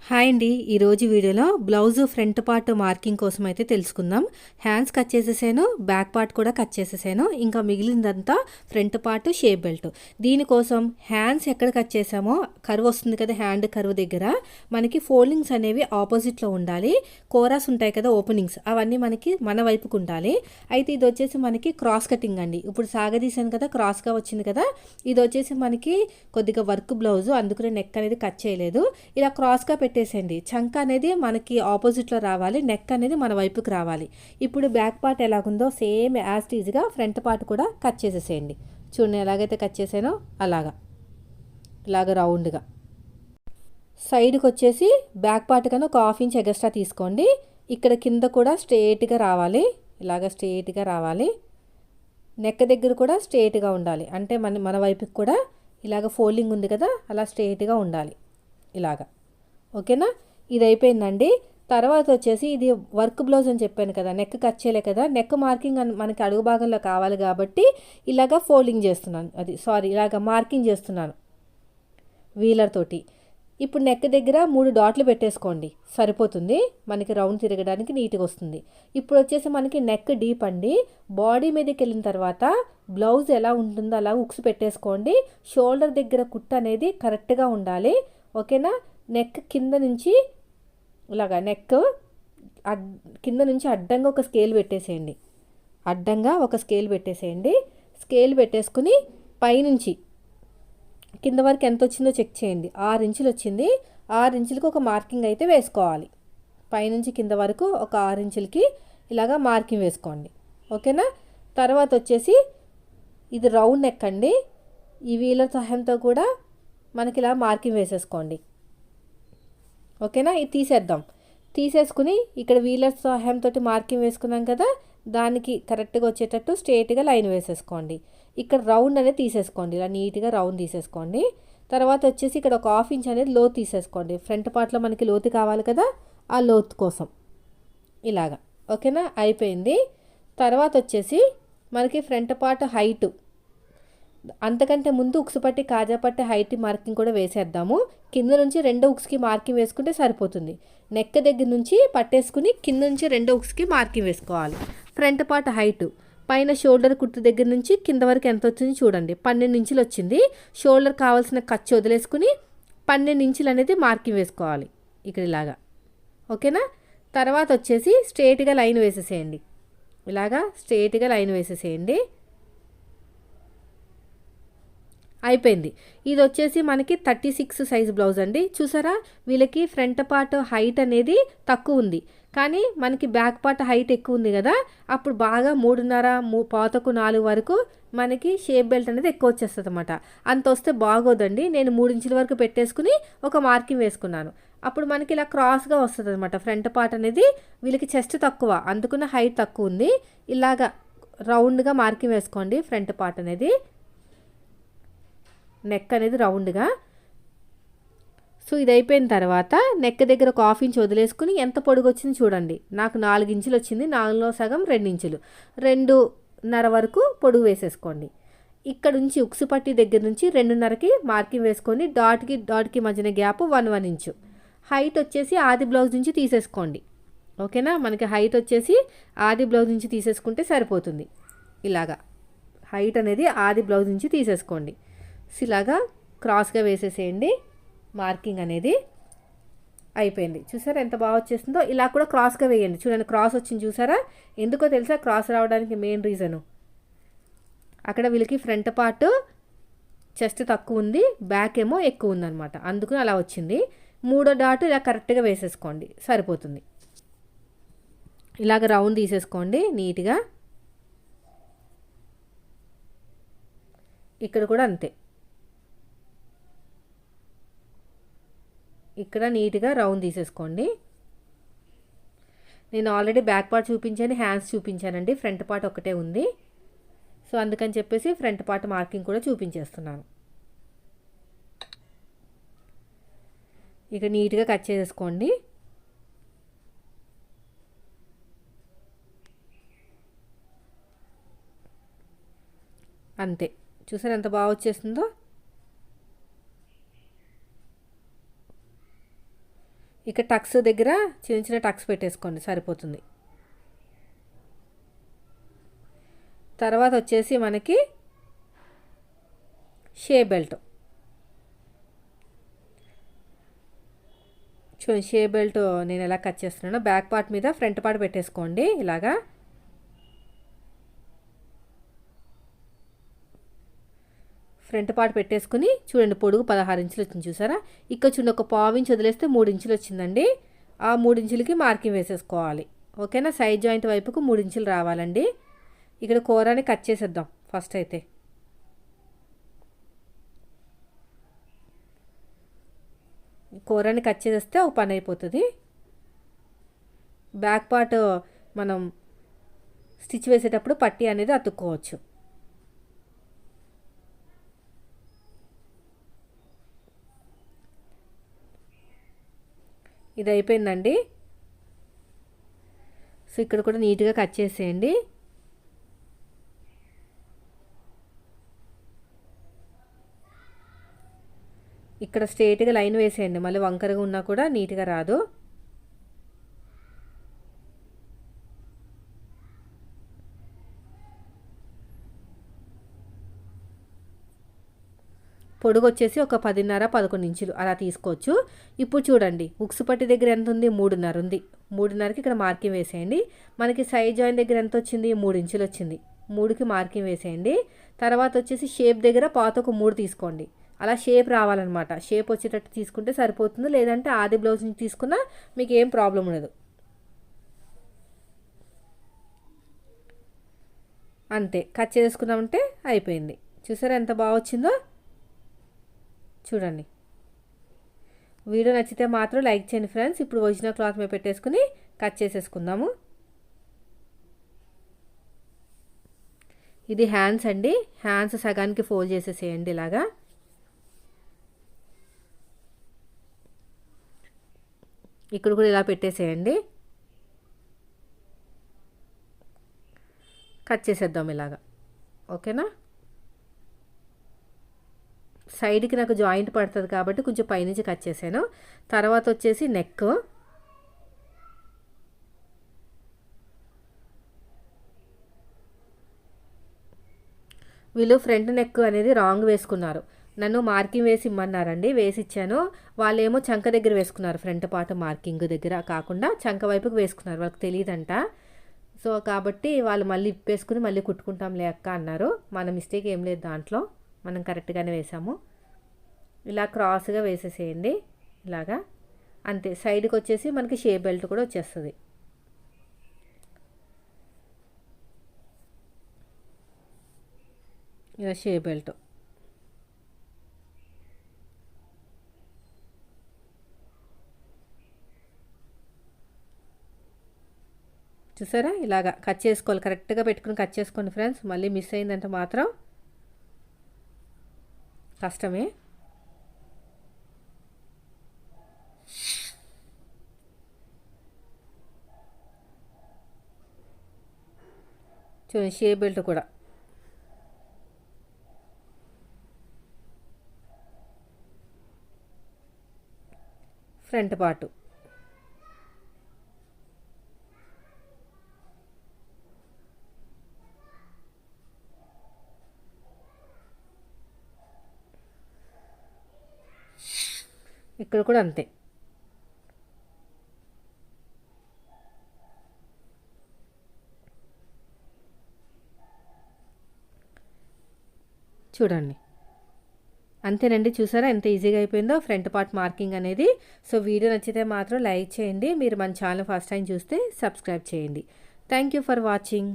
Hi అండి. ఈరోజు వీడియోలో బ్లౌజ్ ఫ్రంట్ పార్ట్ మార్కింగ్ కోసం అయితే తెలుసుకుందాం. హ్యాండ్స్ కట్ చేసేసాను, బ్యాక్ పార్ట్ కూడా కట్ చేసేసాను. ఇంకా మిగిలిందంతా ఫ్రంట్ పార్ట్ షేప్ బెల్ట్. దీనికోసం హ్యాండ్స్ ఎక్కడ కట్ చేసామో కర్వ్ వస్తుంది కదా, హ్యాండ్ కర్వ్ దగ్గర మనకి ఫోల్డింగ్స్ అనేవి ఆపోజిట్లో ఉండాలి. కోరాస్ ఉంటాయి కదా, ఓపెనింగ్స్, అవన్నీ మనకి మన వైపుకు ఉండాలి. అయితే ఇది వచ్చేసి మనకి క్రాస్ కటింగ్ అండి. ఇప్పుడు సాగదీసాను కదా, క్రాస్గా వచ్చింది కదా. ఇది వచ్చేసి మనకి కొద్దిగా వర్క్ బ్లౌజ్, అందుకనే నెక్ అనేది కట్ చేయలేదు. ఇలా క్రాస్గా పెట్టేసేయండి. చంక అనేది మనకి ఆపోజిట్లో రావాలి, నెక్ అనేది మన వైపుకి రావాలి. ఇప్పుడు బ్యాక్ పార్ట్ ఎలాగుందో సేమ్ యాజ్ టీజ్గా ఫ్రంట్ పార్ట్ కూడా కట్ చేసేసేయండి. చూడండి ఎలాగైతే కట్ చేసానో ఇలాగ రౌండ్గా. సైడ్కి వచ్చేసి బ్యాక్ పార్ట్ కన్నా ఒక హాఫ్ ఇంచ్ ఎగస్ట్రా తీసుకోండి. ఇక్కడ కింద కూడా స్ట్రేట్గా రావాలి, ఇలాగ స్ట్రేట్గా రావాలి. నెక్ దగ్గర కూడా స్ట్రేట్గా ఉండాలి, అంటే మన వైపుకి కూడా ఇలాగ ఫోల్డింగ్ ఉంది కదా, అలా స్ట్రేట్గా ఉండాలి ఇలాగా. ఓకేనా, ఇది అయిపోయిందండి. తర్వాత వచ్చేసి ఇది వర్క్ బ్లౌజ్ అని చెప్పాను కదా, నెక్ కట్ చేయలే కదా, నెక్ మార్కింగ్ మనకి అడుగు భాగంలో కావాలి కాబట్టి ఇలాగ ఫోల్డింగ్ చేస్తున్నాను, ఇలాగ మార్కింగ్ చేస్తున్నాను వీలర్ తోటి. ఇప్పుడు నెక్ దగ్గర 3 డాట్లు పెట్టేసుకోండి, సరిపోతుంది. మనకి రౌండ్ తిరగడానికి నీట్గా వస్తుంది. ఇప్పుడు వచ్చేసి మనకి నెక్ డీప్ అండి. బాడీ మీదకి వెళ్ళిన తర్వాత బ్లౌజ్ ఎలా ఉంటుందో అలా ఉక్స్ పెట్టేసుకోండి. షోల్డర్ దగ్గర కుట్టు అనేది కరెక్ట్గా ఉండాలి. ఓకేనా, నెక్ కింద నుంచి ఇలాగా కింద నుంచి అడ్డంగా ఒక స్కేల్ పెట్టేసేయండి. స్కేల్ పెట్టేసుకుని పైనుంచి కింద వరకు ఎంత వచ్చిందో చెక్ చేయండి. 6 ఇంచులు వచ్చింది. 6 ఇంచులకి ఒక మార్కింగ్ అయితే వేసుకోవాలి. పైనుంచి కింద వరకు ఒక 6 ఇంచులకి ఇలాగా మార్కింగ్ వేసుకోండి. ఓకేనా, తర్వాత వచ్చేసి ఇది రౌండ్ నెక్ అండి. ఈ వీలర్ సహాయంతో కూడా మనకి ఇలా మార్కింగ్ వేసేసుకోండి. ఓకేనా, ఇది తీసేసుకుని ఇక్కడ వీలర్ సహాయంతో మార్కింగ్ వేసుకున్నాం కదా, దానికి కరెక్ట్గా వచ్చేటట్టు స్ట్రేట్గా లైన్ వేసేసుకోండి. ఇక్కడ రౌండ్ అనేది తీసేసుకోండి, ఇలా నీట్గా రౌండ్ తీసేసుకోండి. తర్వాత వచ్చేసి ఇక్కడ ఒక హాఫ్ ఇంచ్ అనేది లోతు తీసేసుకోండి. ఫ్రంట్ పార్ట్లో మనకి లోతు కావాలి కదా, ఆ లోతు కోసం ఇలాగా. ఓకేనా, అయిపోయింది. తర్వాత వచ్చేసి మనకి ఫ్రంట్ పార్ట్ హైటు, అంతకంటే ముందు ఉక్స్ పట్టి కాజా పట్టి హైట్ మార్కింగ్ కూడా వేసేద్దాము. కింద నుంచి 2 ఉక్స్కి మార్కింగ్ వేసుకుంటే సరిపోతుంది. నెక్ దగ్గర నుంచి పట్టేసుకుని కింద నుంచి 2 ఉక్స్కి మార్కింగ్ వేసుకోవాలి. ఫ్రంట్ పార్ట్ హైటు పైన షోల్డర్ కుర్తు దగ్గర నుంచి కింద వరకు ఎంత వచ్చింది చూడండి, 12 ఇంచులు వచ్చింది. షోల్డర్ కావాల్సిన ఖర్చు వదిలేసుకుని 12 ఇంచులు అనేది మార్కింగ్ వేసుకోవాలి ఇక్కడ ఇలాగా. ఓకేనా, తర్వాత వచ్చేసి స్ట్రేట్గా లైన్ వేసేసేయండి. అయిపోయింది. ఇది వచ్చేసి మనకి 36 సైజ్ బ్లౌజ్ అండి. చూసారా, వీళ్ళకి ఫ్రంట్ పార్ట్ హైట్ అనేది తక్కువ ఉంది, కానీ మనకి బ్యాక్ పార్ట్ హైట్ ఎక్కువ ఉంది కదా, అప్పుడు బాగా 3.5 పాతకు 4 వరకు మనకి షేప్ బెల్ట్ అనేది ఎక్కువ వచ్చేస్తుంది అనమాట. అంత వస్తే బాగోదండి. నేను 3 ఇంచుల వరకు పెట్టేసుకుని ఒక మార్కింగ్ వేసుకున్నాను. అప్పుడు మనకి ఇలా క్రాస్గా వస్తుంది అనమాట. ఫ్రంట్ పార్ట్ అనేది వీళ్ళకి చెస్ట్ తక్కువ, అందుకున్న హైట్ తక్కువ ఉంది. ఇలాగా రౌండ్గా మార్కింగ్ వేసుకోండి. ఫ్రంట్ పార్ట్ అనేది నెక్ అనేది రౌండ్గా. సో ఇది అయిపోయిన తర్వాత నెక్ దగ్గర ఒక హాఫ్ ఇంచ్ వదిలేసుకుని ఎంత పొడుగు వచ్చింది చూడండి. నాకు 4 ఇంచులు వచ్చింది. 4లో సగం 2 ఇంచులు, 2.5 వరకు పొడుగు వేసేసుకోండి. ఇక్కడ నుంచి ఉక్సు పట్టి దగ్గర నుంచి 2.5కి మార్కింగ్ వేసుకొని డాట్కి మధ్యన గ్యాప్ 1 ఇంచు. హైట్ వచ్చేసి ఆది బ్లౌజ్ నుంచి తీసేసుకోండి. ఓకేనా, మనకి హైట్ వచ్చేసి ఆది బ్లౌజ్ నుంచి తీసేసుకుంటే సరిపోతుంది. ఇలాగా హైట్ అనేది ఆది బ్లౌజ్ నుంచి తీసేసుకోండి. ఇలాగా క్రాస్గా వేసేసేయండి. మార్కింగ్ అనేది అయిపోయింది. చూసారా ఎంత బాగా వచ్చేస్తుందో. ఇలా కూడా క్రాస్గా వేయండి. చూడండి క్రాస్ వచ్చింది చూసారా. ఎందుకో తెలుసా క్రాస్ రావడానికి మెయిన్ రీజను, అక్కడ వీళ్ళకి ఫ్రంట్ పార్ట్ చెస్ట్ తక్కువ ఉంది, బ్యాక్ ఏమో ఎక్కువ ఉందన్నమాట, అందుకని అలా వచ్చింది. 3వ డాట్ ఇలా కరెక్ట్గా వేసేసుకోండి, సరిపోతుంది. ఇలాగ రౌండ్ తీసేసుకోండి నీట్గా. ఇక్కడ కూడా అంతే, ఇక్కడ నీట్గా రౌండ్ తీసేసుకోండి. నేను ఆల్రెడీ బ్యాక్ పార్ట్ చూపించాను, హ్యాండ్స్ చూపించానండి. ఫ్రంట్ పార్ట్ ఒకటే ఉంది. సో అందుకని చెప్పేసి ఫ్రంట్ పార్ట్ మార్కింగ్ కూడా చూపించేస్తున్నాను. ఇక నీట్గా కట్ చేసేసుకోండి. అంతే, చూసారు ఎంత బాగా వచ్చేస్తుందో. ఇక టక్స్ దగ్గర చిన్న చిన్న టక్స్ పెట్టేసుకోండి సరిపోతుంది. తర్వాత వచ్చేసి మనకి షేప్ బెల్ట్. చూడండి షేప్ బెల్ట్ నేను ఎలా కట్ చేస్తున్నానో బ్యాక్ పార్ట్ మీద ఫ్రంట్ పార్ట్ పెట్టేసుకోండి. ఇలాగా ఫ్రంట్ పార్ట్ పెట్టేసుకుని చూడండి పొడుగు 16 ఇంచులు వచ్చింది చూసారా. ఇక్కడ చూడండి ఒక పావు ఇంచు వదిలేస్తే 3 ఇంచులు వచ్చిందండి. ఆ 3 ఇంచులకి మార్కింగ్ వేసేసుకోవాలి. ఓకేనా. సైడ్ జాయింట్ వైపుకు 3 ఇంచులు రావాలండి. ఇక్కడ కూరని కట్ చేసేద్దాం ఫస్ట్ అయితే. కూరని కట్ చేసేస్తే ఒక పని అయిపోతుంది. బ్యాక్ పార్ట్ మనం స్టిచ్ వేసేటప్పుడు పట్టీ అనేది అతుక్కోవచ్చు. ఇది అయిపోయిందండి. సో ఇక్కడ కూడా నీట్గా కట్ చేసేయండి. ఇక్కడ స్ట్రైట్గా లైన్ వేసేయండి, మళ్ళీ వంకరగా ఉన్నా కూడా నీట్గా రాదు. పొడుగు వచ్చేసి ఒక 10.5-11 ఇంచులు అలా తీసుకోవచ్చు. ఇప్పుడు చూడండి ఉక్సు పట్టి దగ్గర ఎంత ఉంది, 3.5 ఉంది. 3.5కి ఇక్కడ మార్కింగ్ వేసేయండి. మనకి సైడ్ జాయిన్ దగ్గర ఎంత వచ్చింది, 3 ఇంచులు వచ్చింది. 3కి మార్కింగ్ వేసేయండి. తర్వాత వచ్చేసి షేప్ దగ్గర పాత ఒక 3 తీసుకోండి. అలా షేప్ రావాలన్నమాట. షేప్ వచ్చేటట్టు తీసుకుంటే సరిపోతుంది. లేదంటే ఆది బ్లౌజ్ నుంచి తీసుకున్నా మీకు ఏం ప్రాబ్లం ఉండదు. అంతే కట్ చేసుకున్నామంటే అయిపోయింది. చూసారా ఎంత బాగా వచ్చిందో. చూడండి వీడియో నచ్చితే మాత్రం లైక్ చేయండి ఫ్రెండ్స్. ఇప్పుడు ఒరిజినల్ క్లాత్ మీద పెట్టేసుకుని కట్ చేసేసుకుందాము. ఇది హ్యాండ్స్ అండి. హ్యాండ్స్ సగానికి ఫోల్డ్ చేసేసేయండి ఇలాగా. ఇక్కడ కూడా ఇలా పెట్టేసేయండి. కట్ చేసేద్దాం ఇలాగా. ఓకేనా. సైడ్కి నాకు జాయింట్ పడుతుంది కాబట్టి కొంచెం పైనుంచి కట్ చేశాను. తర్వాత వచ్చేసి నెక్. వీళ్ళు ఫ్రంట్ నెక్ అనేది రాంగ్ వేసుకున్నారు. నన్ను మార్కింగ్ వేసి ఇమ్మన్నారండి, వేసి ఇచ్చాను. వాళ్ళేమో చంక దగ్గర వేసుకున్నారు. ఫ్రంట్ పార్ట్ మార్కింగ్ దగ్గర కాకుండా చంక వైపుకి వేసుకున్నారు. వాళ్ళకి తెలియదంట. సో కాబట్టి వాళ్ళు మళ్ళీ ఇప్పేసుకుని మళ్ళీ కుట్టుకుంటాంలే అక్క అన్నారు. మన మిస్టేక్ ఏం లేదు దాంట్లో, మనం కరెక్ట్గానే వేసాము. ఇలా క్రాస్గా వేసేసేయండి ఇలాగా. అంతే. సైడ్కి వచ్చేసి మనకి షేప్ బెల్ట్ కూడా వచ్చేస్తుంది. ఇలా షేప్ బెల్ట్. చూసారా ఇలాగా కట్ చేసుకోవాలి. కరెక్ట్గా పెట్టుకుని కట్ చేసుకోండి ఫ్రెండ్స్. మళ్ళీ మిస్ అయిందంటే మాత్రం కష్టమే. చూడండి షేప్ బెల్ట్ కూడా ఫ్రంట్ పార్ట్. ఇక్కడ కూడా అంతే. చూడండి అంతేనండి. చూసారా ఎంత ఈజీగా అయిపోయిందో ఫ్రంట్ పార్ట్ మార్కింగ్ అనేది. సో వీడియో నచ్చితే మాత్రం లైక్ చేయండి. మీరు మన ఛానల్ ఫస్ట్ టైం చూస్తే సబ్స్క్రైబ్ చేయండి. Thank you for watching.